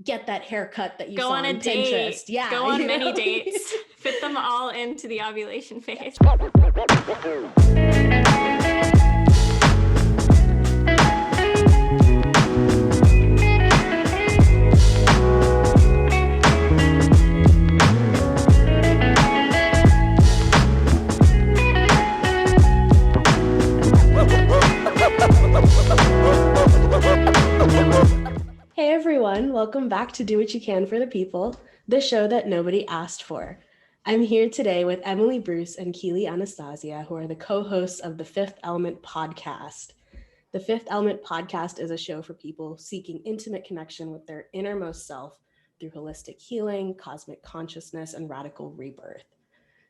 get that haircut that you go saw on a on date. Pinterest. Yeah. Go on many dates. Fit them all into the ovulation phase. Hey everyone, welcome back to Do What You Can for the People, the show that nobody asked for. I'm here today with Emily Bruce and Keighlee Anastasia, who are the co-hosts of the Fifth Element podcast. The Fifth Element podcast is a show for people seeking intimate connection with their innermost self through holistic healing, cosmic consciousness, and radical rebirth.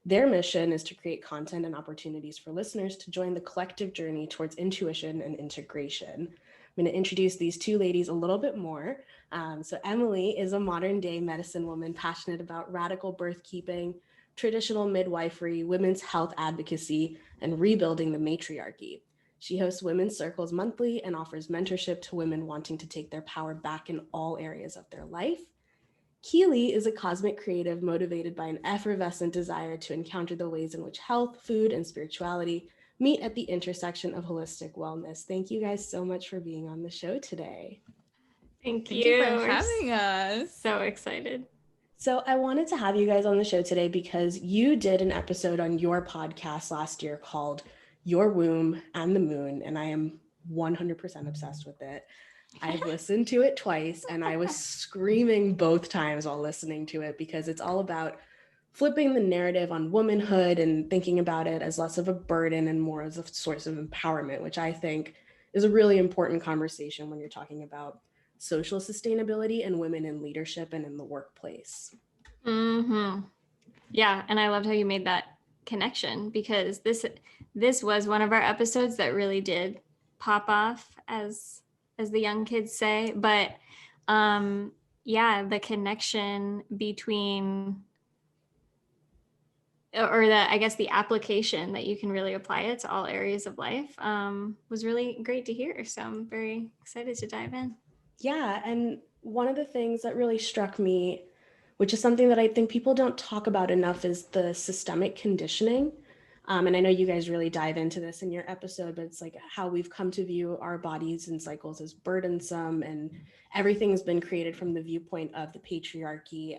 Their mission is to create content and opportunities for listeners to join the collective journey towards intuition and integration. I'm going to introduce these two ladies a little bit more. So Emily is a modern day medicine woman passionate about radical birth keeping, traditional midwifery, women's health advocacy, and rebuilding the matriarchy. She hosts women's circles monthly and offers mentorship to women wanting to take their power back in all areas of their life. Keighlee is a cosmic creative motivated by an effervescent desire to encounter the ways in which health, food, and spirituality meet at the intersection of holistic wellness. Thank you guys so much for being on the show today. Thank you for having us. So excited. So I wanted to have you guys on the show today because you did an episode on your podcast last year called Your Womb and the Moon, and I am 100% obsessed with it. I've listened to it twice and I was screaming both times while listening to it because it's all about flipping the narrative on womanhood and thinking about it as less of a burden and more as a source of empowerment, which I think is a really important conversation when you're talking about social sustainability and women in leadership and in the workplace. Mm-hmm. Yeah, and I loved how you made that connection because this was one of our episodes that really did pop off, as the young kids say, but the connection between, or the application that you can really apply it to all areas of life was really great to hear. So I'm very excited to dive in. Yeah, and one of the things that really struck me, which is something that I think people don't talk about enough, is the systemic conditioning. And I know you guys really dive into this in your episode, but it's like how we've come to view our bodies and cycles as burdensome, and everything has been created from the viewpoint of the patriarchy,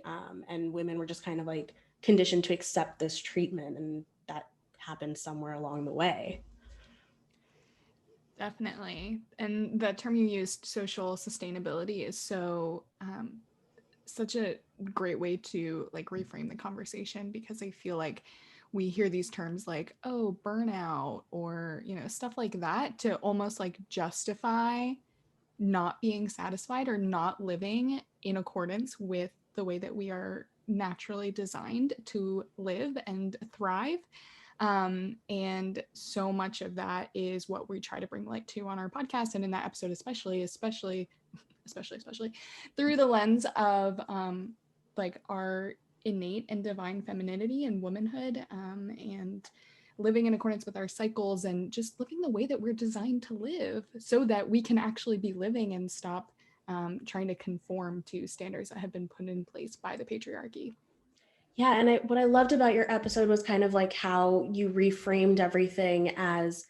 and women were just kind of like conditioned to accept this treatment, and that happened somewhere along the way. Definitely. And the term you used, social sustainability, is such a great way to like reframe the conversation, because I feel like we hear these terms like, oh, burnout, or, stuff like that, to almost like justify not being satisfied or not living in accordance with the way that we are naturally designed to live and thrive. And so much of that is what we try to bring light to on our podcast, and in that episode especially through the lens of like our innate and divine femininity and womanhood, and living in accordance with our cycles, and just living the way that we're designed to live so that we can actually be living and stop trying to conform to standards that have been put in place by the patriarchy. Yeah, and what I loved about your episode was kind of like how you reframed everything as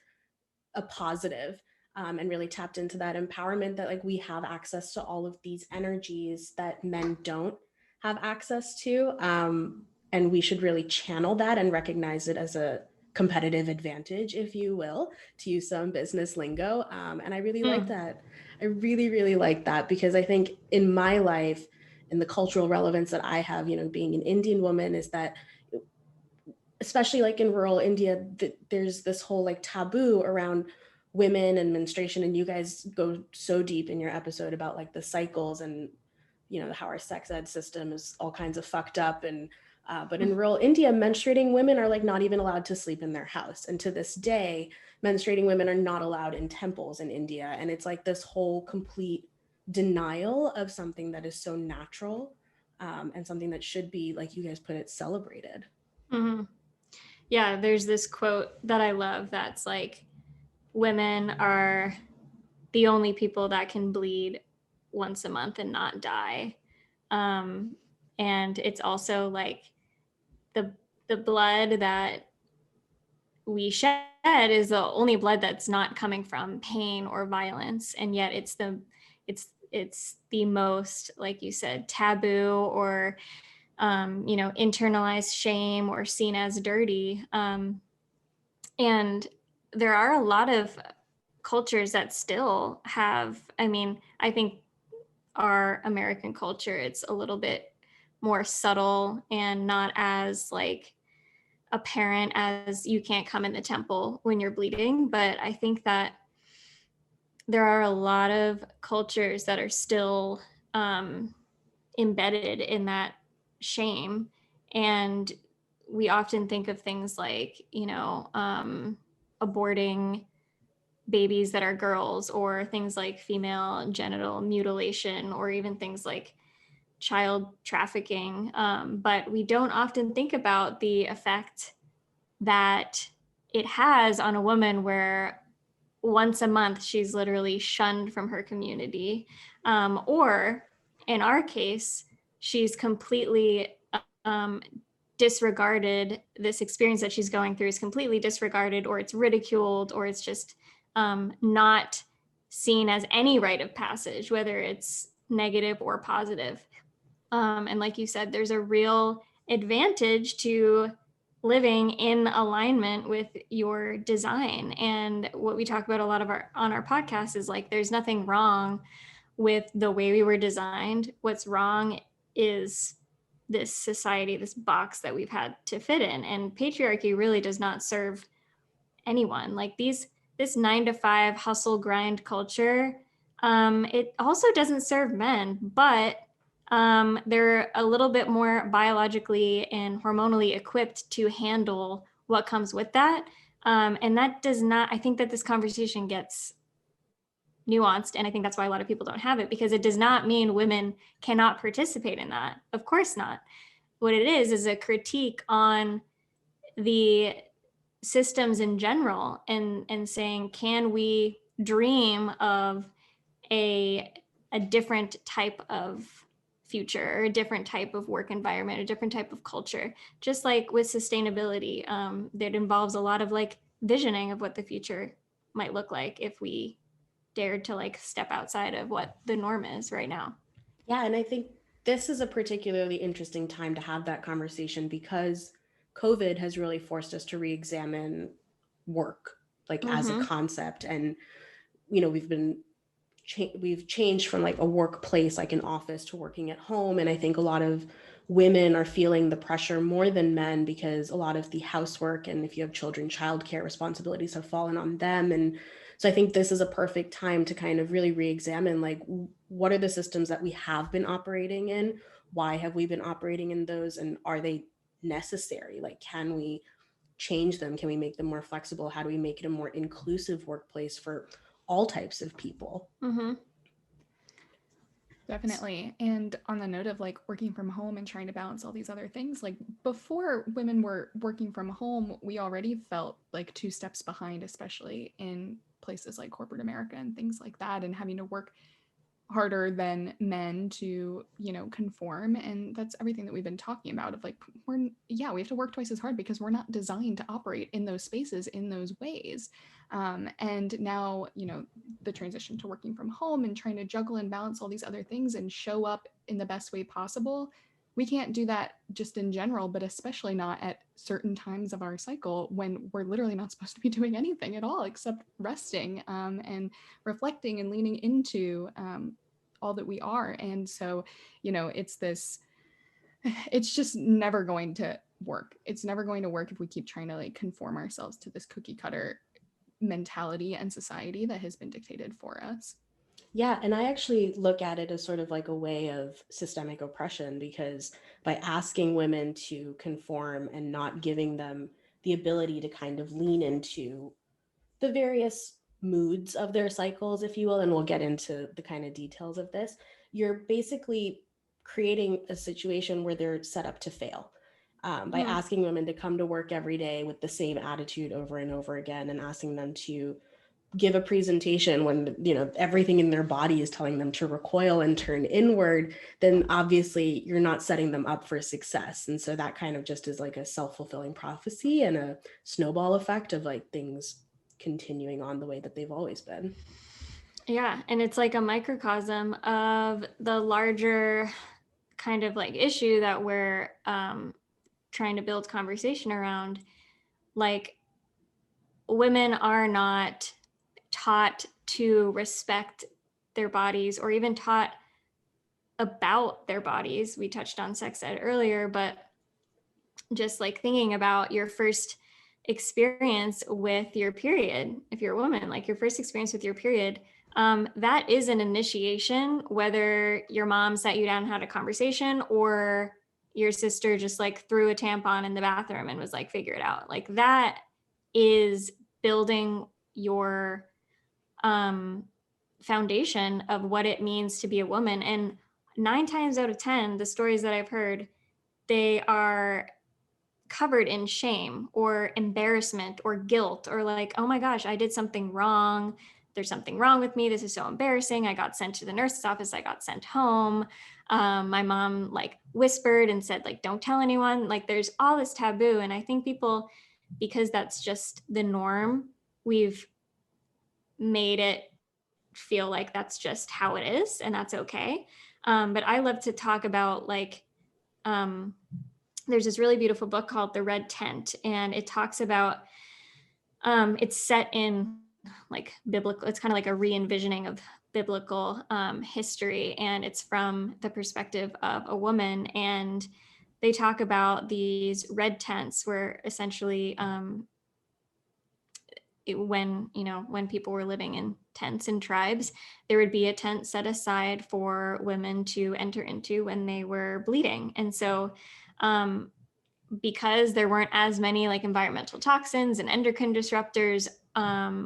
a positive, and really tapped into that empowerment that like we have access to all of these energies that men don't have access to, and we should really channel that and recognize it as a competitive advantage, if you will, to use some business lingo. And I really like that. I really, really like that, because I think in my life, and the cultural relevance that I have, being an Indian woman, is that especially like in rural India, there's this whole like taboo around women and menstruation. And you guys go so deep in your episode about like the cycles and, how our sex ed system is all kinds of fucked up. And, but in rural India, menstruating women are like not even allowed to sleep in their house. And to this day, menstruating women are not allowed in temples in India. And it's like this whole complete denial of something that is so natural, and something that should be, like you guys put it, celebrated. Mm-hmm. Yeah, there's this quote that I love that's like, women are the only people that can bleed once a month and not die. And it's also like the blood that we shed is the only blood that's not coming from pain or violence, and yet it's the most, like you said, taboo or internalized shame or seen as dirty. And there are a lot of cultures that still have, I think our American culture, it's a little bit more subtle and not as like apparent as you can't come in the temple when you're bleeding. But I think that there are a lot of cultures that are still embedded in that shame. And we often think of things like, aborting babies that are girls, or things like female genital mutilation, or even things like child trafficking. But we don't often think about the effect that it has on a woman where once a month she's literally shunned from her community. Or in our case, she's completely disregarded. This experience that she's going through is completely disregarded, or it's ridiculed, or it's just not seen as any rite of passage, whether it's negative or positive. And like you said, there's a real advantage to living in alignment with your design. And what we talk about a lot of on our podcast is like, there's nothing wrong with the way we were designed. What's wrong is this society, this box that we've had to fit in. And patriarchy really does not serve anyone. Like this 9-to-5 hustle grind culture, it also doesn't serve men, but they're a little bit more biologically and hormonally equipped to handle what comes with that. And that does not, I think that this conversation gets nuanced, and I think that's why a lot of people don't have it, because it does not mean women cannot participate in that. Of course not. What it is a critique on the systems in general, and saying, can we dream of a different type of future, or a different type of work environment, a different type of culture? Just like with sustainability, that involves a lot of like visioning of what the future might look like if we dared to like step outside of what the norm is right now. Yeah, and I think this is a particularly interesting time to have that conversation, because COVID has really forced us to re-examine work, like as a concept. And we've changed from like a workplace, like an office, to working at home. And I think a lot of women are feeling the pressure more than men, because a lot of the housework, and if you have children, childcare responsibilities have fallen on them. And so I think this is a perfect time to kind of really re-examine, like, what are the systems that we have been operating in? Why have we been operating in those? And are they necessary? Like, can we change them? Can we make them more flexible? How do we make it a more inclusive workplace for all types of people? Definitely. And on the note of like working from home and trying to balance all these other things, like before women were working from home, we already felt like 2 steps behind, especially in places like corporate America and things like that, and having to work harder than men to, conform. And that's everything that we've been talking about, of like, we have to work twice as hard because we're not designed to operate in those spaces in those ways. And now, the transition to working from home and trying to juggle and balance all these other things and show up in the best way possible. We can't do that just in general, but especially not at certain times of our cycle when we're literally not supposed to be doing anything at all except resting and reflecting and leaning into all that we are. And so, it's just never going to work. It's never going to work if we keep trying to like conform ourselves to this cookie cutter mentality and society that has been dictated for us. Yeah, and I actually look at it as sort of like a way of systemic oppression, because by asking women to conform and not giving them the ability to kind of lean into the various moods of their cycles, if you will, and we'll get into the kind of details of this, you're basically creating a situation where they're set up to fail. By asking women to come to work every day with the same attitude over and over again, and asking them to give a presentation when, you know, everything in their body is telling them to recoil and turn inward, then obviously you're not setting them up for success. And so that kind of just is like a self-fulfilling prophecy and a snowball effect of like things continuing on the way that they've always been. Yeah, and it's like a microcosm of the larger kind of like issue that we're trying to build conversation around. Like, women are not taught to respect their bodies or even taught about their bodies. We touched on sex ed earlier, but just like thinking about your first experience with your period, if you're a woman, like your first experience with your period, that is an initiation, whether your mom sat you down and had a conversation or your sister just like threw a tampon in the bathroom and was like, figure it out. Like that is building your foundation of what it means to be a woman. And 9 times out of 10, the stories that I've heard, they are covered in shame or embarrassment or guilt, or like, oh my gosh, I did something wrong. There's something wrong with me. This is so embarrassing. I got sent to the nurse's office. I got sent home. My mom like whispered and said, like, don't tell anyone. Like there's all this taboo. And I think people, because that's just the norm, we've made it feel like that's just how it is and that's okay. But I love to talk about like, there's this really beautiful book called The Red Tent, and it talks about, it's set in like biblical, it's kind of like a re-envisioning of biblical history, and it's from the perspective of a woman. And they talk about these red tents where essentially when people were living in tents and tribes, there would be a tent set aside for women to enter into when they were bleeding. And so because there weren't as many like environmental toxins and endocrine disruptors,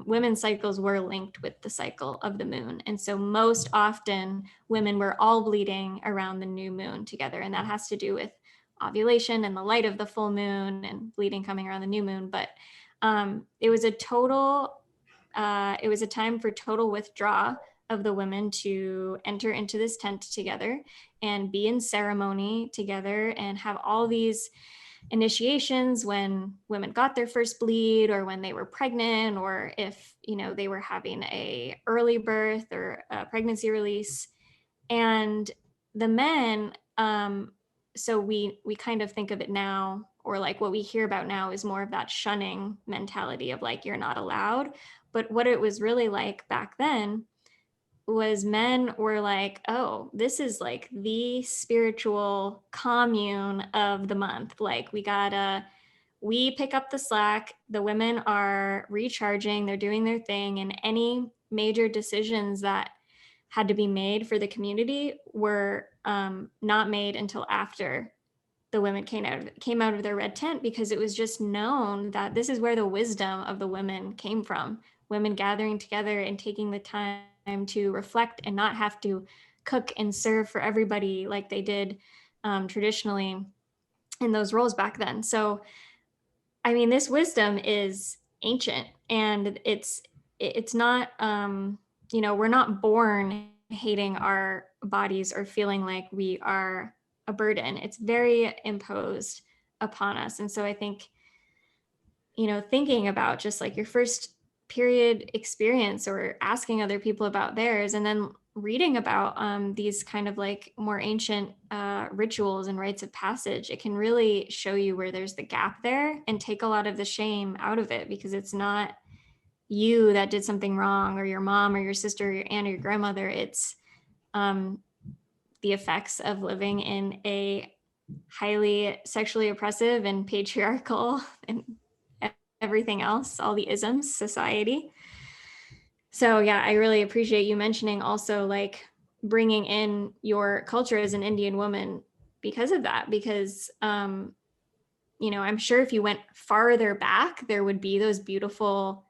women's cycles were linked with the cycle of the moon. And so most often women were all bleeding around the new moon together. And that has to do with ovulation and the light of the full moon and bleeding coming around the new moon. But it was a time for total withdrawal of the women to enter into this tent together and be in ceremony together and have all these initiations when women got their first bleed, or when they were pregnant, or if they were having a early birth or a pregnancy release. And the men, so we kind of think of it now, or like what we hear about now is more of that shunning mentality of like, you're not allowed. But what it was really like back then was men were like, oh, this is like the spiritual commune of the month. Like we pick up the slack. The women are recharging, they're doing their thing, and any major decisions that had to be made for the community were not made until after the women came out of their red tent, because it was just known that this is where the wisdom of the women came from. Women gathering together and taking the time to reflect and not have to cook and serve for everybody like they did traditionally in those roles back then. So, I mean, this wisdom is ancient, and it's not, we're not born hating our bodies or feeling like we are a burden. It's very imposed upon us. And so I think, thinking about just like your first period experience or asking other people about theirs, and then reading about these kind of like more ancient rituals and rites of passage, it can really show you where there's the gap there and take a lot of the shame out of it, because it's not you that did something wrong, or your mom or your sister or your aunt or your grandmother. It's the effects of living in a highly sexually oppressive and patriarchal and everything else, all the isms society. So yeah, I really appreciate you mentioning also like bringing in your culture as an Indian woman because of that, because I'm sure if you went farther back, there would be those beautiful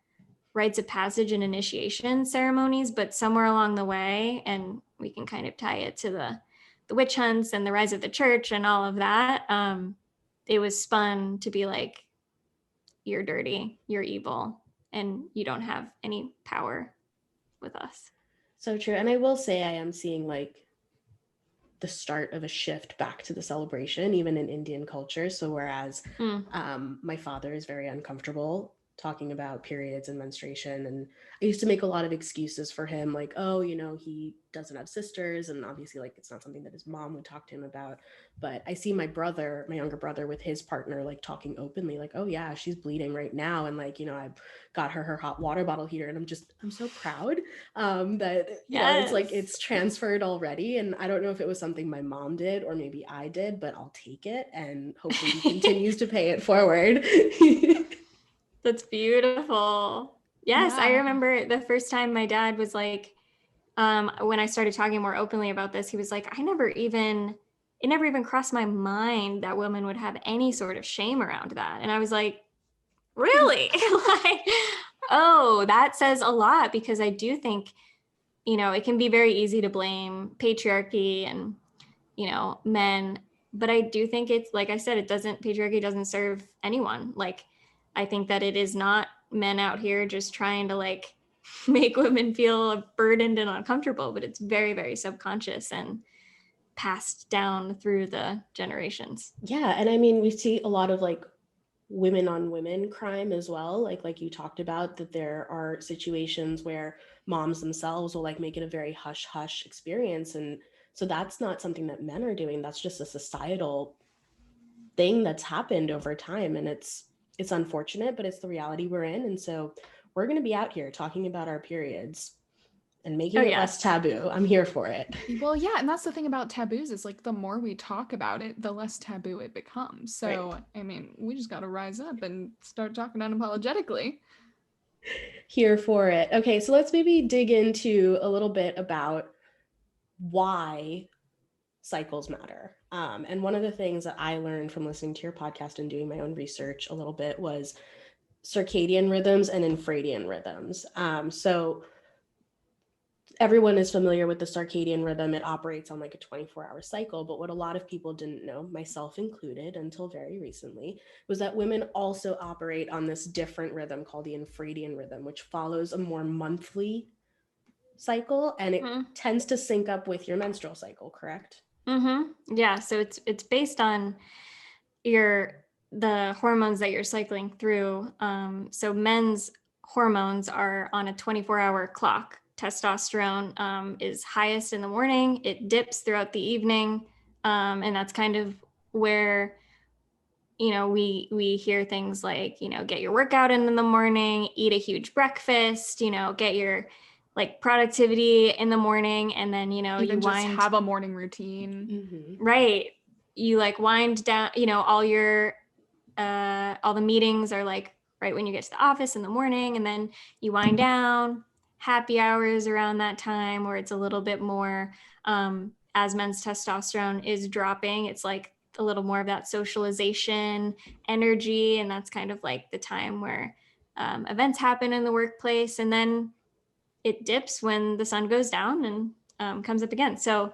rites of passage and initiation ceremonies, but somewhere along the way, and we can kind of tie it to the witch hunts and the rise of the church and all of that, it was spun to be like, you're dirty, you're evil, and you don't have any power with us. So true. And I will say I am seeing like the start of a shift back to the celebration, even in Indian culture. So whereas my father is very uncomfortable talking about periods and menstruation, and I used to make a lot of excuses for him, like, oh, you know, he doesn't have sisters, and obviously like it's not something that his mom would talk to him about. But I see my brother, my younger brother, with his partner like talking openly, like, oh yeah, she's bleeding right now, and like, you know, I've got her hot water bottle heater, and I'm so proud that, you know, it's like it's transferred already. And I don't know if it was something my mom did or maybe I did, but I'll take it, and hopefully he continues to pay it forward. That's beautiful. Yes, I remember the first time my dad was like, when I started talking more openly about this, he was like, it never even crossed my mind that women would have any sort of shame around that. And I was like, really? Like, oh, that says a lot, because I do think, you know, it can be very easy to blame patriarchy and, you know, men, but I do think it's, like I said, patriarchy doesn't serve anyone. Like, I think that it is not men out here just trying to like make women feel burdened and uncomfortable, but it's very, very subconscious and passed down through the generations. Yeah. And I mean, we see a lot of like women on women crime as well. Like you talked about, that there are situations where moms themselves will like make it a very hush hush experience. And so that's not something that men are doing. That's just a societal thing that's happened over time. And it's unfortunate, but it's the reality we're in. And so we're going to be out here talking about our periods and making it less taboo. I'm here for it. Well, yeah, and that's the thing about taboos, is like the more we talk about it, the less taboo it becomes. So, right. I mean, we just got to rise up and start talking unapologetically. Here for it. Okay, so let's maybe dig into a little bit about why cycles matter. And one of the things that I learned from listening to your podcast and doing my own research a little bit was circadian rhythms and infradian rhythms. So everyone is familiar with the circadian rhythm. It operates on like a 24-hour cycle. But what a lot of people didn't know, myself included until very recently, was that women also operate on this different rhythm called the infradian rhythm, which follows a more monthly cycle, and it tends to sync up with your menstrual cycle, correct? Yeah, so it's based on the hormones that you're cycling through. So men's hormones are on a 24-hour clock. Testosterone is highest in the morning. It dips throughout the evening, and that's kind of where, you know, we hear things like, you know, get your workout in the morning, eat a huge breakfast, you know, get your like productivity in the morning, and then, you know, even you just have a morning routine. Right. You like wind down, you know, all the meetings are like right when you get to the office in the morning, and then you wind down. Happy hours around that time, where it's a little bit more, as men's testosterone is dropping, it's like a little more of that socialization energy. And that's kind of like the time where events happen in the workplace. And then it dips when the sun goes down and comes up again. So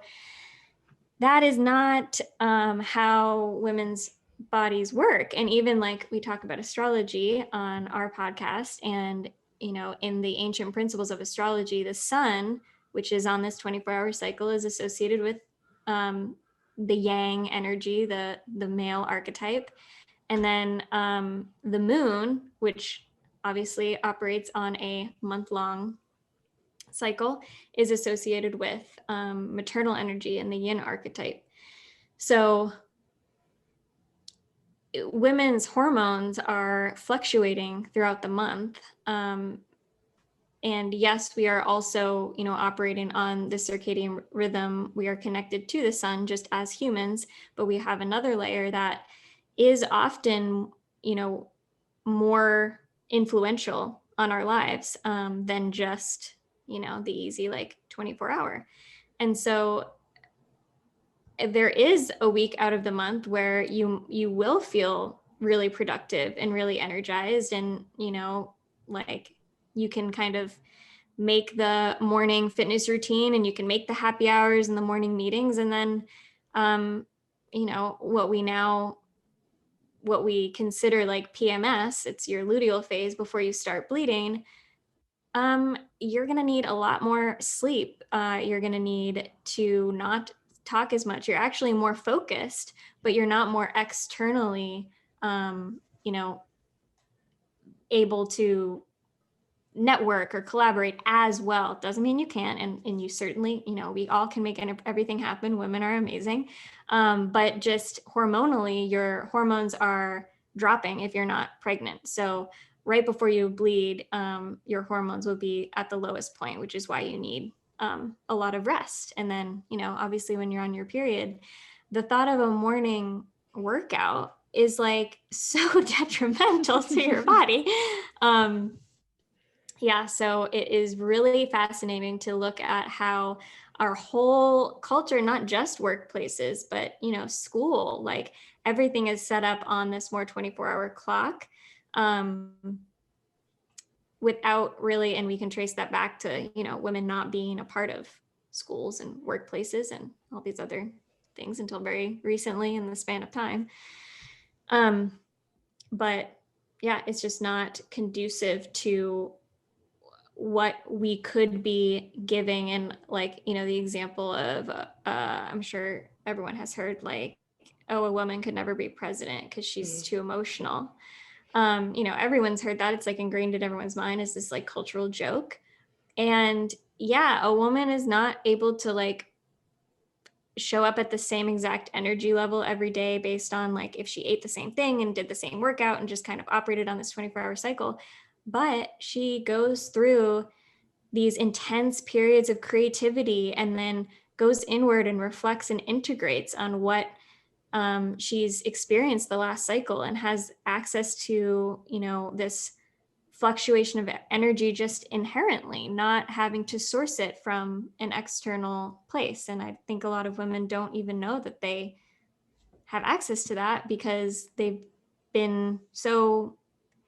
that is not how women's bodies work. And even like we talk about astrology on our podcast, and, you know, in the ancient principles of astrology, the sun, which is on this 24-hour cycle, is associated with the yang energy, the male archetype. And then the moon, which obviously operates on a month-long cycle, is associated with maternal energy and the yin archetype. So women's hormones are fluctuating throughout the month. And yes, we are also, you know, operating on the circadian rhythm. We are connected to the sun just as humans, but we have another layer that is often, you know, more influential on our lives than just, you know, the easy like 24-hour. And so there is a week out of the month where you will feel really productive and really energized, and, you know, like you can kind of make the morning fitness routine, and you can make the happy hours and the morning meetings. And then you know, what we now what we consider like PMS, it's your luteal phase before you start bleeding, you're going to need a lot more sleep. You're going to need to not talk as much. You're actually more focused, but you're not more externally, you know, able to network or collaborate as well. Doesn't mean you can't. And you certainly, you know, we all can make everything happen. Women are amazing. But just hormonally, your hormones are dropping if you're not pregnant. So right before you bleed, your hormones will be at the lowest point, which is why you need a lot of rest. And then, you know, obviously when you're on your period, the thought of a morning workout is like so detrimental to your body. Yeah, so it is really fascinating to look at how our whole culture, not just workplaces, but, you know, school, like everything is set up on this more 24-hour clock, without really, and we can trace that back to, you know, women not being a part of schools and workplaces and all these other things until very recently in the span of time. But yeah, it's just not conducive to what we could be giving. And like, you know, the example of I'm sure everyone has heard like, oh, a woman could never be president because she's too emotional. You know, everyone's heard that. It's like ingrained in everyone's mind as this like cultural joke. And yeah, a woman is not able to like show up at the same exact energy level every day based on like if she ate the same thing and did the same workout and just kind of operated on this 24-hour cycle. But she goes through these intense periods of creativity and then goes inward and reflects and integrates on what she's experienced the last cycle and has access to, you know, this fluctuation of energy just inherently, not having to source it from an external place. And I think a lot of women don't even know that they have access to that because they've been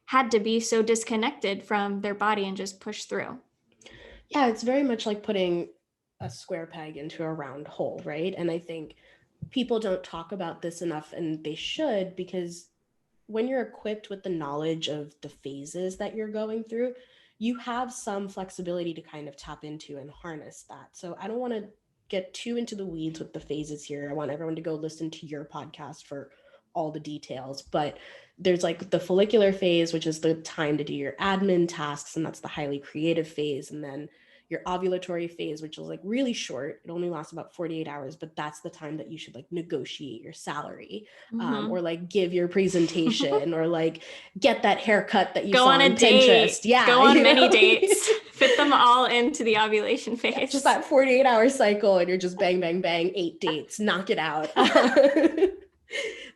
had to be so disconnected from their body and just push through. Yeah, it's very much like putting a square peg into a round hole, right? And I think people don't talk about this enough, and they should, because when you're equipped with the knowledge of the phases that you're going through, you have some flexibility to kind of tap into and harness that. So I don't want to get too into the weeds with the phases here. I want everyone to go listen to your podcast for all the details, but there's like the follicular phase, which is the time to do your admin tasks, and that's the highly creative phase. And then your ovulatory phase, which is like really short. It only lasts about 48 hours, but that's the time that you should like negotiate your salary, or like give your presentation or like get that haircut that you go saw on on a date. Pinterest. Yeah. Go on many dates. Fit them all into the ovulation phase. Yeah, just that 48-hour cycle, and you're just bang, bang, bang, 8 dates, knock it out.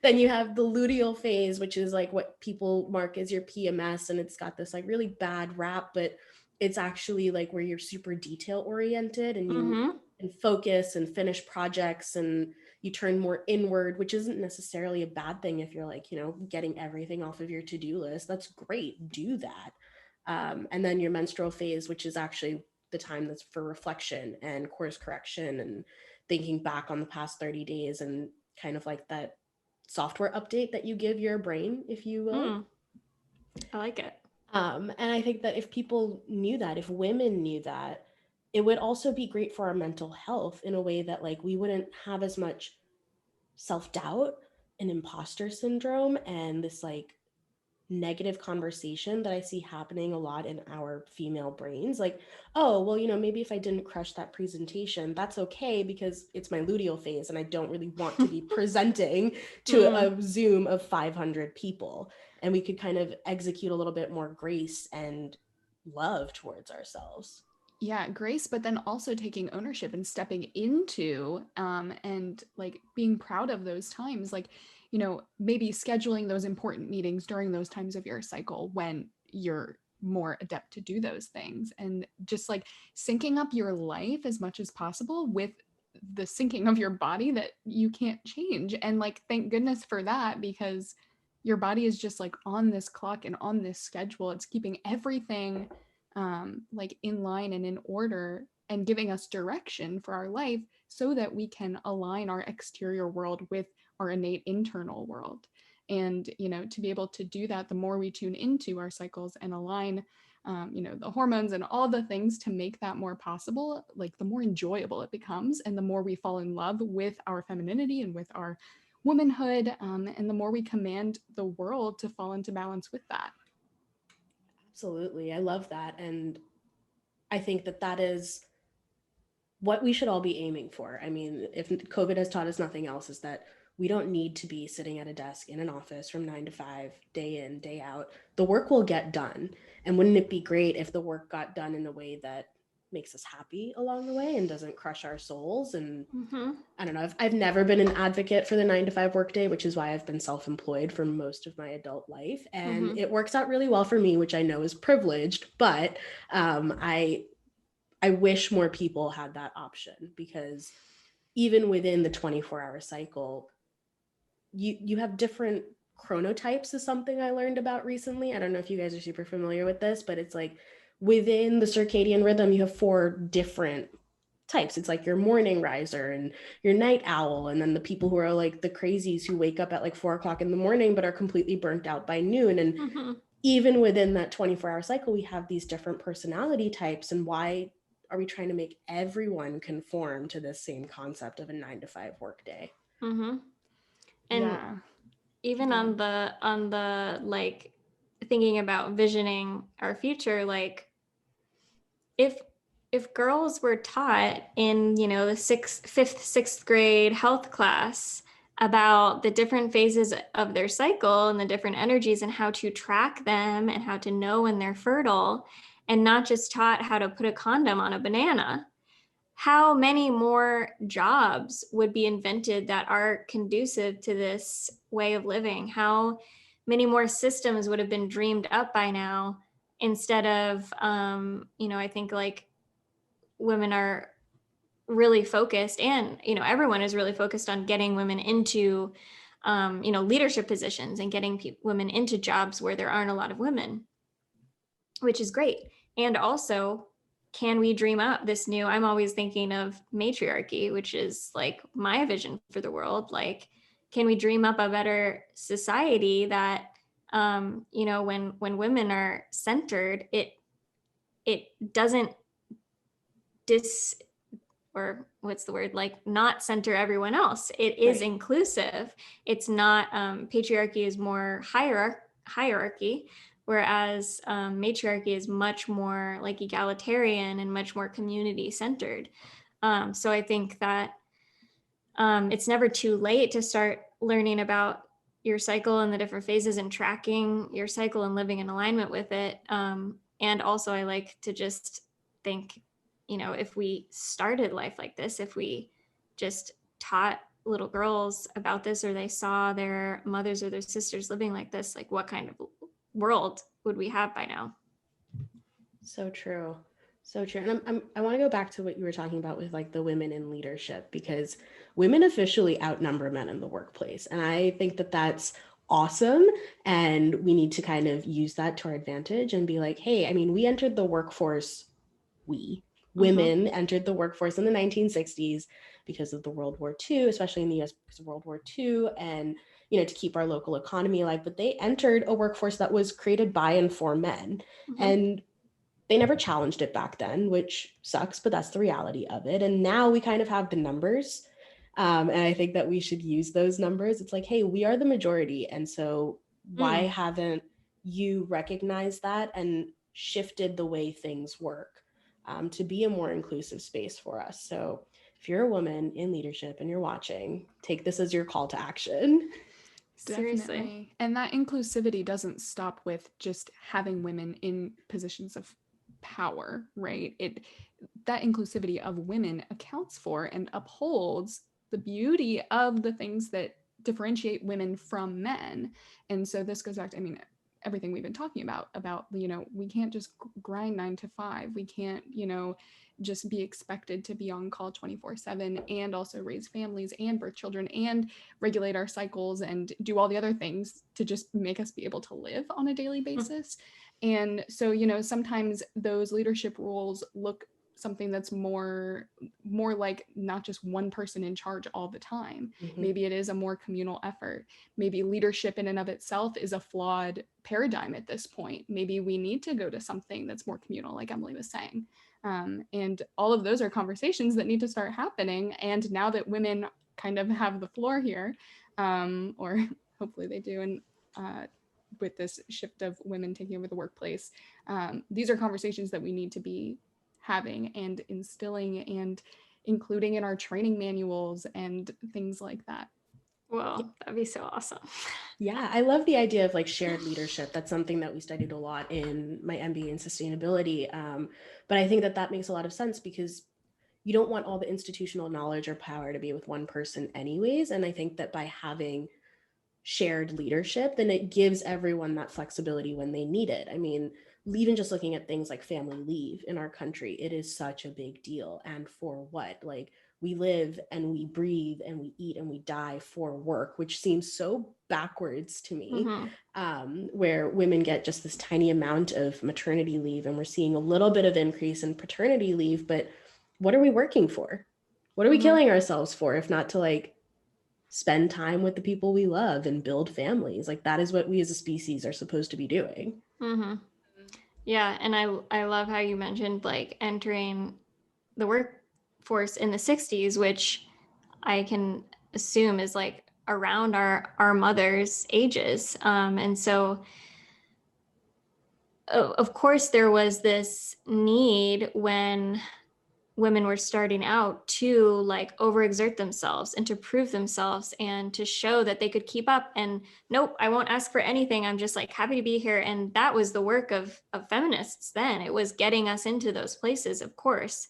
Then you have the luteal phase, which is like what people mark as your PMS. And it's got this like really bad rap, but it's actually like where you're super detail oriented and you and focus and finish projects, and you turn more inward, which isn't necessarily a bad thing if you're like, you know, getting everything off of your to-do list. That's great. Do that. And then your menstrual phase, which is actually the time that's for reflection and course correction and thinking back on the past 30 days and kind of like that software update that you give your brain, if you will. I like it. And I think that if people knew that, if women knew that, it would also be great for our mental health in a way that like we wouldn't have as much self-doubt and imposter syndrome and this like negative conversation that I see happening a lot in our female brains. Like, oh, well, you know, maybe if I didn't crush that presentation, that's okay because it's my luteal phase and I don't really want to be presenting to a Zoom of 500 people. And we could kind of execute a little bit more grace and love towards ourselves. Yeah, grace, but then also taking ownership and stepping into and like being proud of those times. Like, you know, maybe scheduling those important meetings during those times of your cycle when you're more adept to do those things, and just like syncing up your life as much as possible with the syncing of your body that you can't change. And like, thank goodness for that, because your body is just like on this clock and on this schedule. It's keeping everything like in line and in order and giving us direction for our life so that we can align our exterior world with our innate internal world. And, to be able to do that, the more we tune into our cycles and align, the hormones and all the things to make that more possible, like the more enjoyable it becomes, and the more we fall in love with our femininity and with our womanhood, and the more we command the world to fall into balance with that. Absolutely. I love that. And I think that that is what we should all be aiming for. I mean, if COVID has taught us nothing else, is that we don't need to be sitting at a desk in an office from 9 to 5, day in, day out. The work will get done. And wouldn't it be great if the work got done in a way that makes us happy along the way and doesn't crush our souls? And I don't know, I've never been an advocate for the 9 to 5 workday, which is why I've been self-employed for most of my adult life. And it works out really well for me, which I know is privileged, but I wish more people had that option, because even within the 24-hour cycle, you have different chronotypes is something I learned about recently. I don't know if you guys are super familiar with this, but it's like within the circadian rhythm, you have 4 different types. It's like your morning riser and your night owl, and then the people who are like the crazies who wake up at like 4 o'clock in the morning but are completely burnt out by noon. And even within that 24-hour cycle, we have these different personality types. And why are we trying to make everyone conform to this same concept of a 9 to 5 workday? And even on the like thinking about visioning our future, like if girls were taught in, the 5th, 6th grade health class about the different phases of their cycle and the different energies and how to track them and how to know when they're fertile, and not just taught how to put a condom on a banana, how many more jobs would be invented that are conducive to this way of living? How many more systems would have been dreamed up by now, instead of, I think like women are really focused, and, everyone is really focused on getting women into, leadership positions and getting women into jobs where there aren't a lot of women, which is great. And also, can we dream up this new, I'm always thinking of matriarchy, which is like my vision for the world. Like, can we dream up a better society that, when women are centered, it doesn't or what's the word, like not center everyone else. It is inclusive. It's not, patriarchy is more hierarchy, whereas matriarchy is much more like egalitarian and much more community centered. So I think that it's never too late to start learning about your cycle and the different phases and tracking your cycle and living in alignment with it. And also I like to just think, if we started life like this, if we just taught little girls about this, or they saw their mothers or their sisters living like this, like what kind of world would we have by now? So true. So true. And I want to go back to what you were talking about with like the women in leadership, because women officially outnumber men in the workplace. And I think that that's awesome. And we need to kind of use that to our advantage and be like, hey, I mean, we entered the workforce, women entered the workforce in the 1960s because of the World War II, especially in the US because of World War II, and, to keep our local economy alive. But they entered a workforce that was created by and for men. And they never challenged it back then, which sucks, but that's the reality of it. And now we kind of have the numbers. And I think that we should use those numbers. It's like, hey, we are the majority. And so why haven't you recognized that and shifted the way things work to be a more inclusive space for us? So if you're a woman in leadership and you're watching, take this as your call to action. Seriously. Definitely. And that inclusivity doesn't stop with just having women in positions of power, right? That inclusivity of women accounts for and upholds the beauty of the things that differentiate women from men. And so this goes back to, everything we've been talking about, we can't just grind 9 to 5. We can't, just be expected to be on call 24/7 and also raise families and birth children and regulate our cycles and do all the other things to just make us be able to live on a daily basis. And so, sometimes those leadership roles look something that's more like not just one person in charge all the time. Maybe it is a more communal effort. Maybe leadership in and of itself is a flawed paradigm at this point. Maybe we need to go to something that's more communal, like Emily was saying. And all of those are conversations that need to start happening. And now that women kind of have the floor here, or hopefully they do, and with this shift of women taking over the workplace, these are conversations that we need to be having and instilling and including in our training manuals and things like that. Well, that'd be so awesome. Yeah, I love the idea of like shared leadership. That's something that we studied a lot in my MBA in sustainability. But I think that makes a lot of sense because you don't want all the institutional knowledge or power to be with one person anyways. And I think that by having shared leadership, then it gives everyone that flexibility when they need it. I mean, even just looking at things like family leave in our country, it is such a big deal. And for what? Like, we live and we breathe and we eat and we die for work, which seems so backwards to me, where women get just this tiny amount of maternity leave, and we're seeing a little bit of increase in paternity leave, but what are we working for? What are we killing ourselves for, if not to like spend time with the people we love and build families? Like, that is what we as a species are supposed to be doing. Yeah, and I love how you mentioned like entering the workforce in the 60s, which I can assume is like around our mothers' ages. And so of course there was this need when women were starting out to like overexert themselves and to prove themselves and to show that they could keep up, and nope, I won't ask for anything, I'm just like happy to be here. And that was the work of feminists then. It was getting us into those places, of course.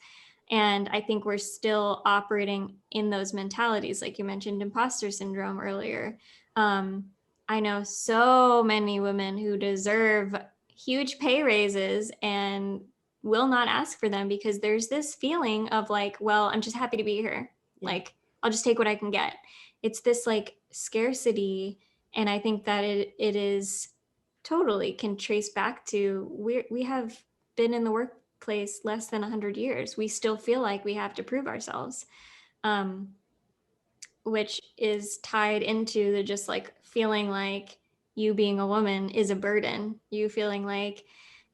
And I think we're still operating in those mentalities, like you mentioned imposter syndrome earlier. I know so many women who deserve huge pay raises and will not ask for them because there's this feeling of like, well, I'm just happy to be here. Like, I'll just take what I can get. It's this like scarcity. And I think that it is totally can trace back to we have been in the workplace less than 100 years. We still feel like we have to prove ourselves, which is tied into the just like feeling like you being a woman is a burden. You feeling like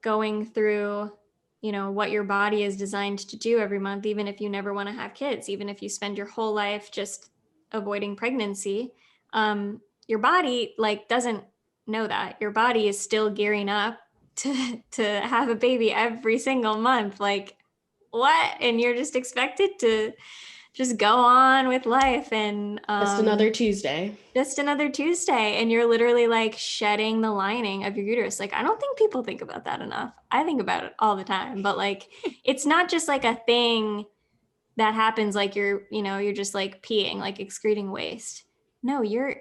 going through, you know, what your body is designed to do every month, even if you never want to have kids, even if you spend your whole life just avoiding pregnancy, your body like doesn't know that. Your body is still gearing up to have a baby every single month. Like, what? And you're just expected to just go on with life and just another Tuesday. And you're literally like shedding the lining of your uterus. Like, I don't think people think about that enough. I think about it all the time, but like, it's not just like a thing that happens like you're just like peeing, like excreting waste. No, your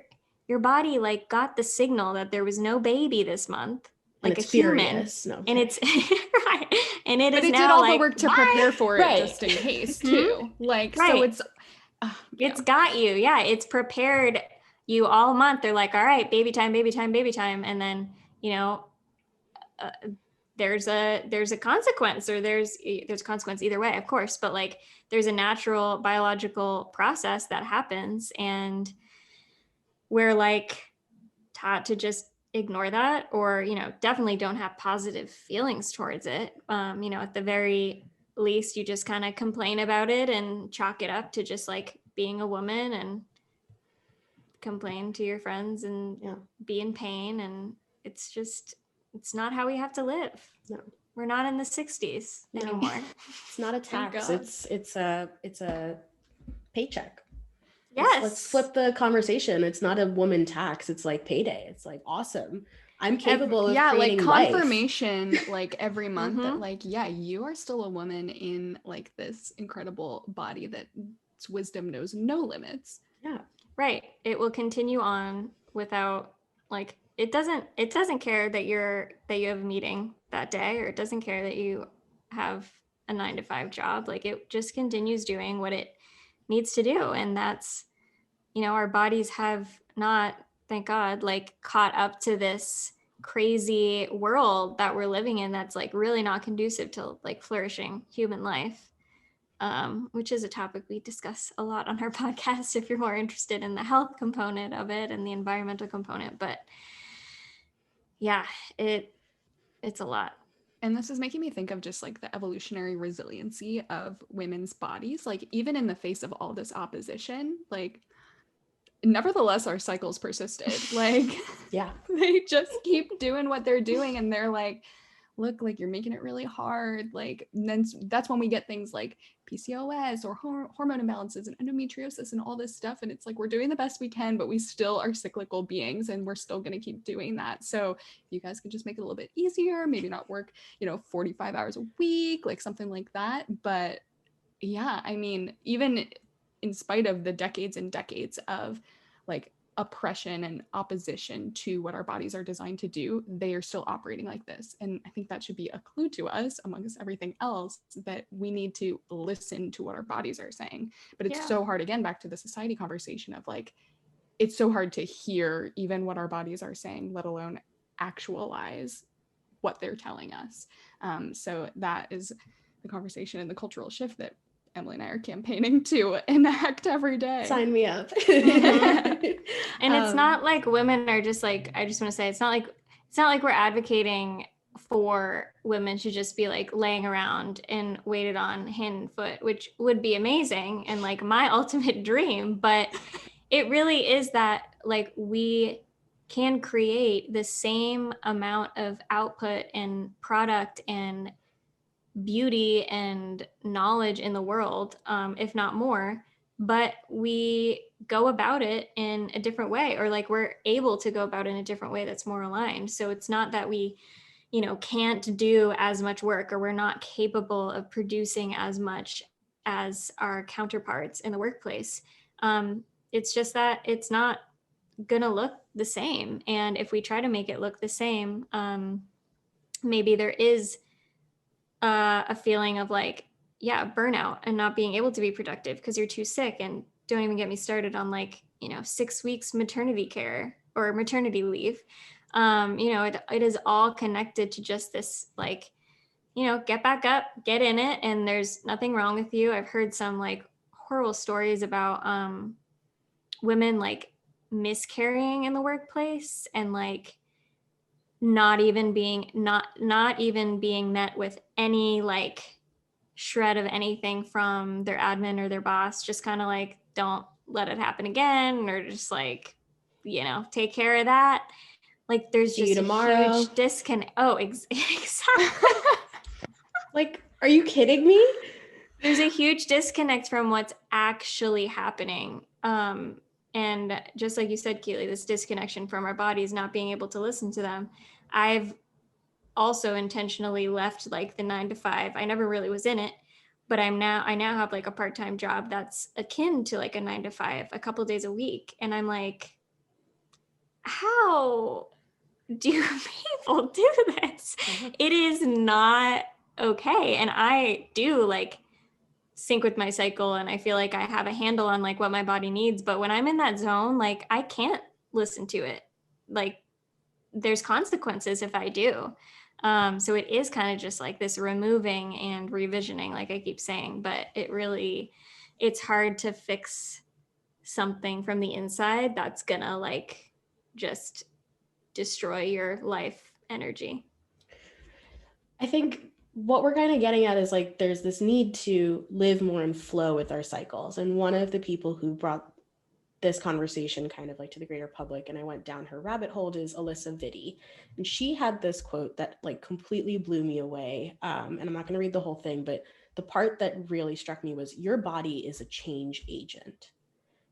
body like got the signal that there was no baby this month, like and it's a human. furious. No, and it's right. And it but is it now did all like, the work to prepare for it, just in case too. Like, so it's it's got you. Yeah, it's prepared you all month. They're like, all right, baby time, baby time, baby time. And then, you know, there's a consequence, or there's a consequence either way, of course, but like there's a natural biological process that happens, and we're like taught to just ignore that, or, you know, definitely don't have positive feelings towards it. You know, at the very least, you just kind of complain about it and chalk it up to just like being a woman and complain to your friends and be in pain. And it's not how we have to live. No, we're not in the 60s anymore. It's not a tax. It's a paycheck. Yes. Let's flip the conversation. It's not a woman tax. It's like payday. It's like, awesome. I'm capable of creating like confirmation life. like every month that like, yeah, you are still a woman in like this incredible body that's wisdom knows no limits. Yeah. Right. It will continue on without like, it doesn't care that you have a meeting that day, or it doesn't care that you have a 9-to-5 job. Like, it just continues doing what it needs to do. And that's, you know, our bodies have not, thank God, like caught up to this crazy world that we're living in that's like really not conducive to like flourishing human life, which is a topic we discuss a lot on our podcast if you're more interested in the health component of it and the environmental component. But yeah, it's a lot. And this is making me think of just like the evolutionary resiliency of women's bodies. Like even in the face of all this opposition, like nevertheless our cycles persisted. Like Yeah. they just keep doing what they're doing, and they're like, look, like you're making it really hard. Like, and then that's when we get things like PCOS or hormone imbalances and endometriosis and all this stuff. And it's like, we're doing the best we can, but we still are cyclical beings, and we're still going to keep doing that. So if you guys could just make it a little bit easier, maybe not work, 45 hours a week, like something like that. But yeah, I mean, even in spite of the decades and decades of like oppression and opposition to what our bodies are designed to do, they are still operating like this. And I think that should be a clue to us, amongst everything else, that we need to listen to what our bodies are saying. But it's so hard, again, back to the society conversation of like, it's so hard to hear even what our bodies are saying, let alone actualize what they're telling us. So that is the conversation and the cultural shift that Emily and I are campaigning to enact every day. Sign me up. And it's not like women are just like, I just want to say, it's not like we're advocating for women to just be like laying around and weighted on hand and foot, which would be amazing and like my ultimate dream. But it really is that like we can create the same amount of output and product and beauty and knowledge in the world, if not more, but we go about it in a different way, or like we're able to go about it in a different way that's more aligned. So it's not that we, can't do as much work, or we're not capable of producing as much as our counterparts in the workplace. It's just that it's not gonna look the same. And if we try to make it look the same, maybe there is a feeling of like, burnout and not being able to be productive because you're too sick. And don't even get me started on like, 6 weeks maternity care or maternity leave. It is all connected to just this like, get back up, get in it, and there's nothing wrong with you. I've heard some like horrible stories about women like miscarrying in the workplace and like not even being met with any like shred of anything from their admin or their boss, just kind of like, don't let it happen again, or just like, take care of that. Like there's See you just a tomorrow. huge disconnect. Oh, exactly. Like, are you kidding me? There's a huge disconnect from what's actually happening. And just like you said, Keighlee, this disconnection from our bodies, not being able to listen to them. I've also intentionally left like the 9 to 5. I never really was in it, but I now have like a part-time job that's akin to like a 9 to 5, a couple days a week. And I'm like, how do people do this? It is not okay. And I do like sync with my cycle, and I feel like I have a handle on like what my body needs. But when I'm in that zone, like I can't listen to it. Like there's consequences if I do. So it is kind of just like this removing and revisioning, like I keep saying, but it's hard to fix something from the inside that's gonna like just destroy your life energy. I think what we're kind of getting at is like there's this need to live more in flow with our cycles. And one of the people who brought this conversation kind of like to the greater public, and I went down her rabbit hole, is Alyssa Vitti. And she had this quote that like completely blew me away. And I'm not going to read the whole thing, but the part that really struck me was, your body is a change agent.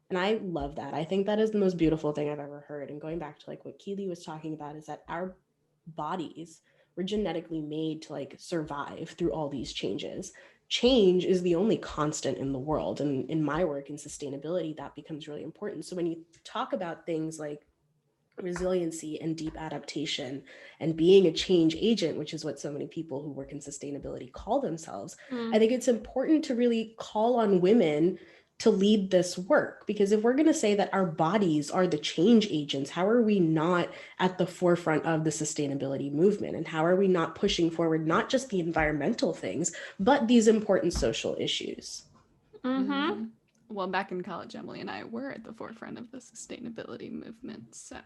And I love that. I think that is the most beautiful thing I've ever heard. And going back to like what Keighlee was talking about, is that our bodies were genetically made to like survive through all these changes. Change is the only constant in the world. And in my work in sustainability, that becomes really important. So when you talk about things like resiliency and deep adaptation and being a change agent, which is what so many people who work in sustainability call themselves, I think it's important to really call on women to lead this work? Because if we're going to say that our bodies are the change agents, how are we not at the forefront of the sustainability movement? And how are we not pushing forward not just the environmental things, but these important social issues? Mm-hmm. Well, back in college, Emily and I were at the forefront of the sustainability movement. So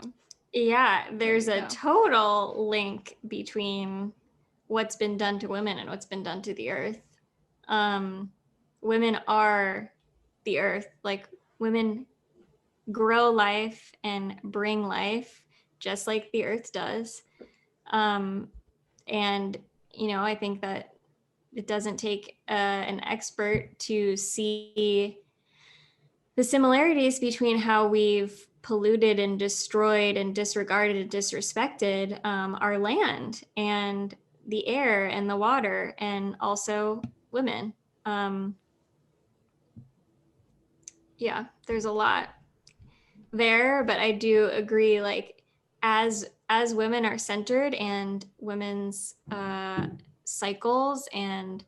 yeah, there's there a you go. total link between what's been done to women and what's been done to the earth. Women are the earth. Like, women grow life and bring life just like the earth does. And, I think that it doesn't take an expert to see the similarities between how we've polluted and destroyed and disregarded and disrespected our land and the air and the water, and also women. Yeah, there's a lot there, but I do agree, like, as women are centered and women's cycles and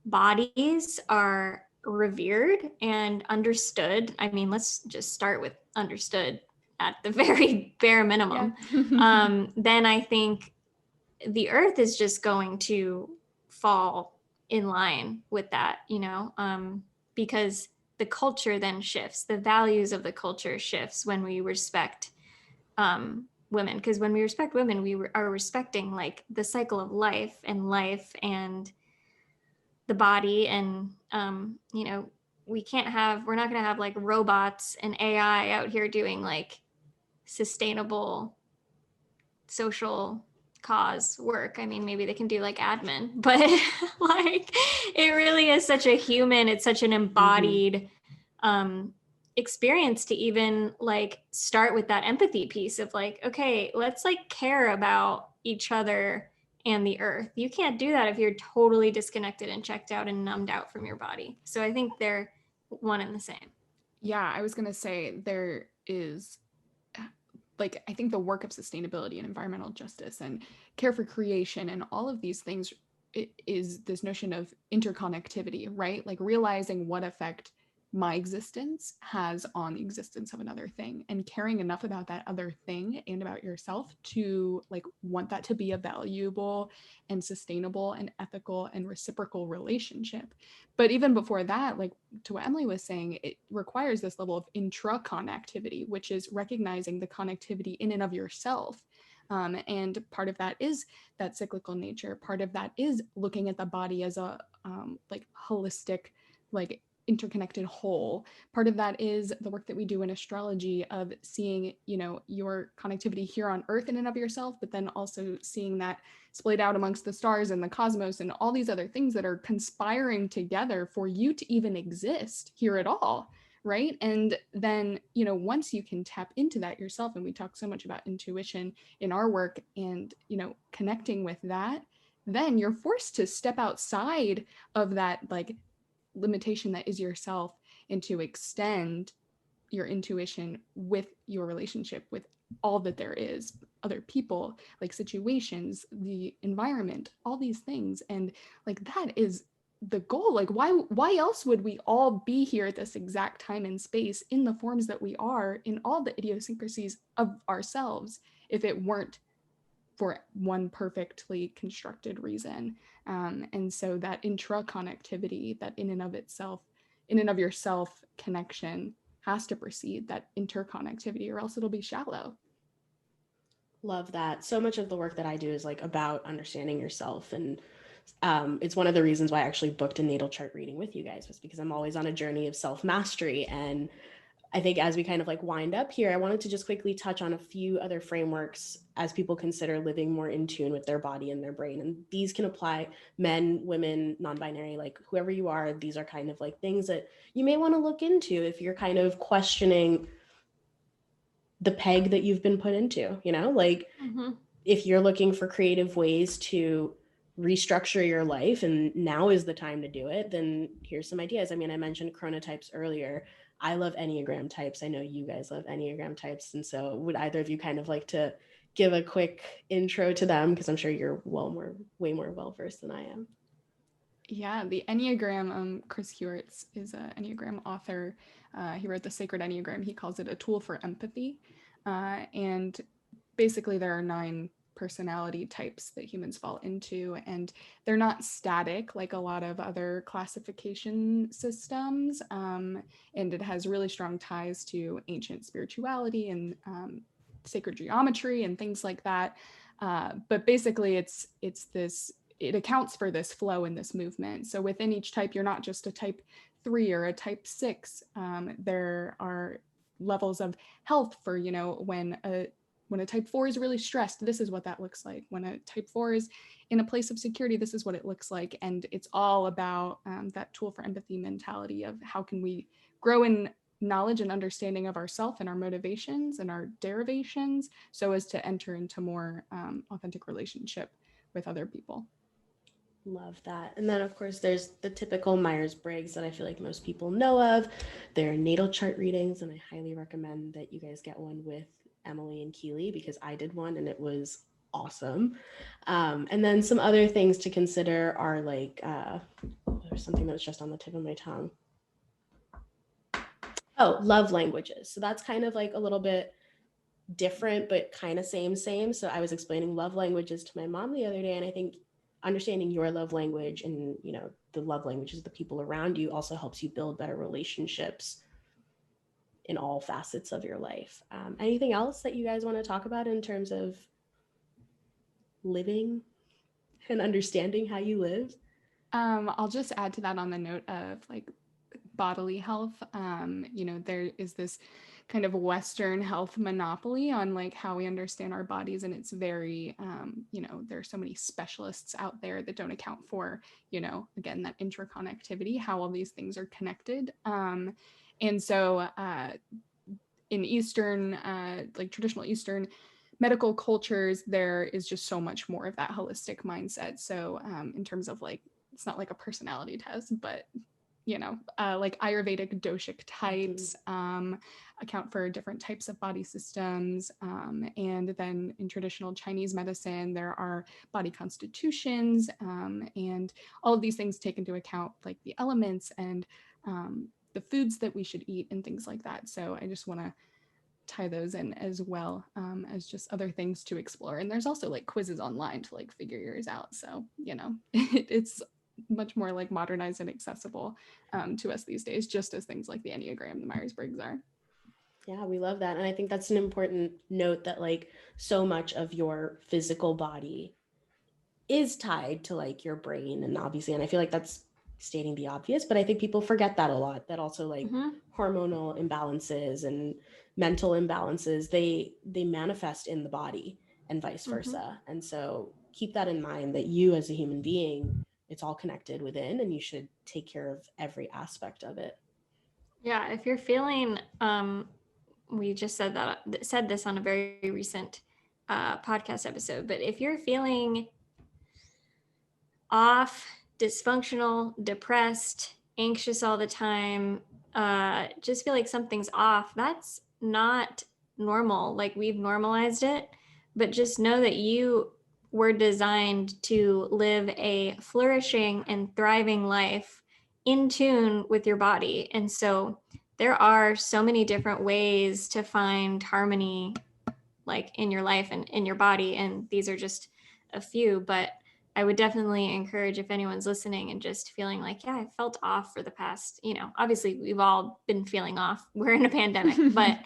bodies are revered and understood. I mean, let's just start with understood at the very bare minimum. Yeah. Then I think the earth is just going to fall in line with that, because the culture then shifts, the values of the culture shifts when we respect women. Because when we respect women, we are respecting like the cycle of life and the body. And we're not going to have like robots and AI out here doing like sustainable social cause work. I mean, maybe they can do like admin, but like, it really is such a human, it's such an embodied experience to even like start with that empathy piece of like, okay, let's like care about each other and the earth. You can't do that if you're totally disconnected and checked out and numbed out from your body. So I think they're one and the same. Yeah, I was going to say there is, like, I think the work of sustainability and environmental justice and care for creation and all of these things is this notion of interconnectivity, right? Like realizing what effect my existence has on the existence of another thing, and caring enough about that other thing and about yourself to like want that to be a valuable and sustainable and ethical and reciprocal relationship. But even before that, like to what Emily was saying, it requires this level of intra-connectivity, which is recognizing the connectivity in and of yourself. And part of that is that cyclical nature. Part of that is looking at the body as a like holistic, like interconnected whole. Part of that is the work that we do in astrology of seeing, your connectivity here on Earth in and of yourself, but then also seeing that splayed out amongst the stars and the cosmos and all these other things that are conspiring together for you to even exist here at all. Right. And then, once you can tap into that yourself, and we talk so much about intuition in our work and, connecting with that, then you're forced to step outside of that like limitation that is yourself and to extend your intuition with your relationship with all that there is, other people, like situations, the environment, all these things. And like that is the goal. Like why else would we all be here at this exact time and space in the forms that we are, in all the idiosyncrasies of ourselves, if it weren't for one perfectly constructed reason? And so that intra-connectivity, that in and of yourself connection has to precede that interconnectivity, or else it'll be shallow. Love that. So much of the work that I do is like about understanding yourself. And it's one of the reasons why I actually booked a natal chart reading with you guys, was because I'm always on a journey of self-mastery. And I think as we kind of like wind up here, I wanted to just quickly touch on a few other frameworks as people consider living more in tune with their body and their brain. And these can apply men, women, non-binary, like whoever you are. These are kind of like things that you may want to look into if you're kind of questioning the peg that you've been put into, like if you're looking for creative ways to restructure your life and now is the time to do it, then here's some ideas. I mean, I mentioned chronotypes earlier. I love Enneagram types. I know you guys love Enneagram types. And so would either of you kind of like to give a quick intro to them? Because I'm sure you're way more well-versed than I am. Yeah, the Enneagram, Chris Hewitt's is an Enneagram author. He wrote the Sacred Enneagram. He calls it a tool for empathy. And basically there are 9 personality types that humans fall into, and they're not static like a lot of other classification systems. And it has really strong ties to ancient spirituality and sacred geometry and things like that. But basically it accounts for this flow and this movement. So within each type, you're not just a type 3 or a type 6. There are levels of health for, when a type 4 is really stressed, this is what that looks like. When a type 4 is in a place of security, this is what it looks like. And it's all about that tool for empathy mentality of how can we grow in knowledge and understanding of ourself and our motivations and our derivations so as to enter into more authentic relationship with other people. Love that. And then, of course, there's the typical Myers-Briggs that I feel like most people know of. There are natal chart readings, and I highly recommend that you guys get one with Emily and Keighlee because I did one and it was awesome. And then some other things to consider are like, there's something that was just on the tip of my tongue. Oh, love languages. So that's kind of like a little bit different, but kind of same. So I was explaining love languages to my mom the other day, and I think understanding your love language and the love languages of the people around you also helps you build better relationships in all facets of your life. Anything else that you guys want to talk about in terms of living and understanding how you live? I'll just add to that on the note of like bodily health. There is this kind of Western health monopoly on like how we understand our bodies, and it's very there are so many specialists out there that don't account for again that interconnectivity, how all these things are connected. And so in Eastern like traditional Eastern medical cultures, there is just so much more of that holistic mindset. So in terms of like, it's not like a personality test, but like Ayurvedic doshic types account for different types of body systems. And then in traditional Chinese medicine, there are body constitutions, and all of these things take into account like the elements and the foods that we should eat and things like that. So I just want to tie those in as well, as just other things to explore. And there's also like quizzes online to like figure yours out. So, it's much more like modernized and accessible to us these days, just as things like the Enneagram, the Myers-Briggs are. Yeah, we love that. And I think that's an important note that like so much of your physical body is tied to like your brain, and obviously, and I feel like that's stating the obvious, but I think people forget that a lot, that also like hormonal imbalances and mental imbalances, they manifest in the body and vice versa. And so keep that in mind, that you as a human being, it's all connected within, and you should take care of every aspect of it. Yeah, if you're feeling we just said this on a very recent podcast episode, but if you're feeling off, dysfunctional, depressed, anxious all the time, just feel like something's off, that's not normal. Like, we've normalized it, but just know that you were designed to live a flourishing and thriving life in tune with your body. And so there are so many different ways to find harmony, like in your life and in your body. And these are just a few, but I would definitely encourage, if anyone's listening and just feeling like, yeah, I felt off for the past, obviously we've all been feeling off. We're in a pandemic, but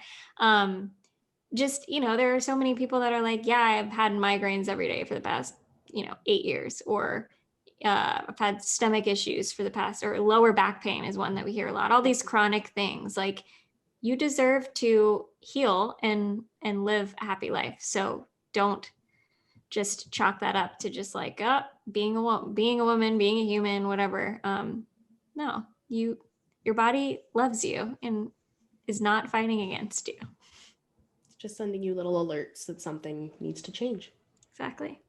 just, there are so many people that are like, yeah, I've had migraines every day for the past, 8 years, or I've had stomach issues for the past, or lower back pain is one that we hear a lot. All these chronic things, like, you deserve to heal and live a happy life. So don't just chalk that up to just like, being a woman, being a human, whatever. No, your body loves you and is not fighting against you. It's just sending you little alerts that something needs to change. Exactly.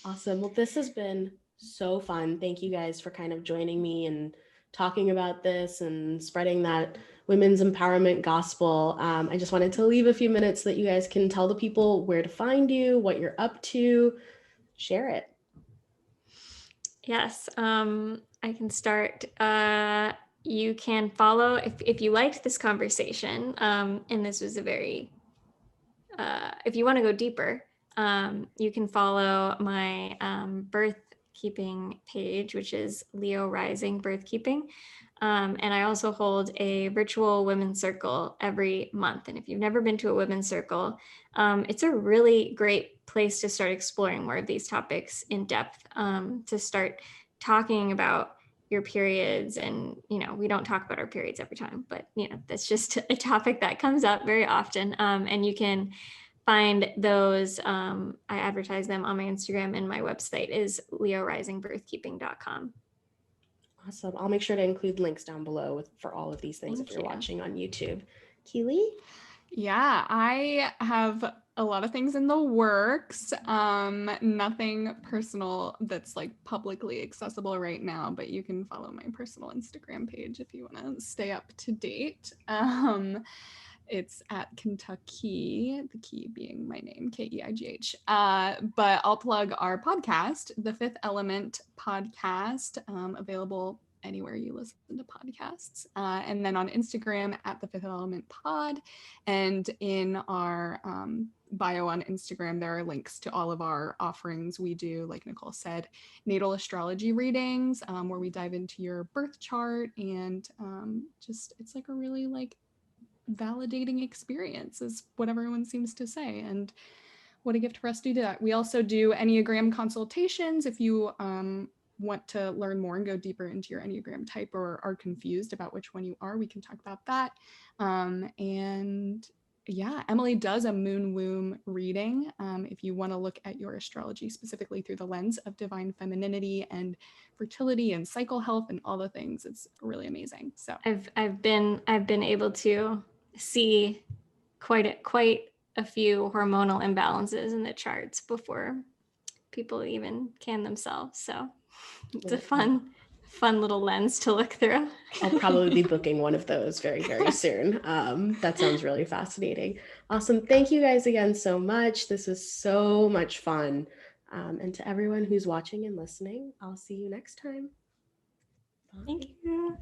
Awesome. Well, this has been so fun. Thank you guys for kind of joining me and talking about this and spreading that women's empowerment gospel. I just wanted to leave a few minutes so that you guys can tell the people where to find you, what you're up to, share it. Yes, I can start. You can follow if you liked this conversation, and this was a very, if you want to go deeper, you can follow my birth keeping page, which is Leo Rising Birth Keeping. And I also hold a virtual women's circle every month. And if you've never been to a women's circle, it's a really great place to start exploring more of these topics in depth, to start talking about your periods. And, we don't talk about our periods every time, but, that's just a topic that comes up very often. And you can find those. I advertise them on my Instagram, and my website is leoриsingbirthkeeping.com. Awesome. I'll make sure to include links down below for all of these things if you're watching on YouTube. Keighlee? Yeah, I have a lot of things in the works. Nothing personal that's like publicly accessible right now, but you can follow my personal Instagram page if you want to stay up to date. It's at Kentucky, the key being my name, Keigh. But I'll plug our podcast, the Fifth Element podcast, available anywhere you listen to podcasts. And then on Instagram at the Fifth Element Pod. And in our bio on Instagram, there are links to all of our offerings. We do, like Nicole said, natal astrology readings, where we dive into your birth chart, and just it's like a really like validating experience is what everyone seems to say, and what a gift for us to do that. We also do Enneagram consultations if you want to learn more and go deeper into your Enneagram type, or are confused about which one you are. We can talk about that. And yeah, Emily does a moon womb reading if you want to look at your astrology specifically through the lens of divine femininity and fertility and cycle health and all the things. It's really amazing. So I've been able to see quite a few hormonal imbalances in the charts before people even can themselves. So it's a fun little lens to look through. I'll probably be booking one of those very, very soon. That sounds really fascinating. Awesome. Thank you guys again so much. This was so much fun. And to everyone who's watching and listening, I'll see you next time. Bye. Thank you.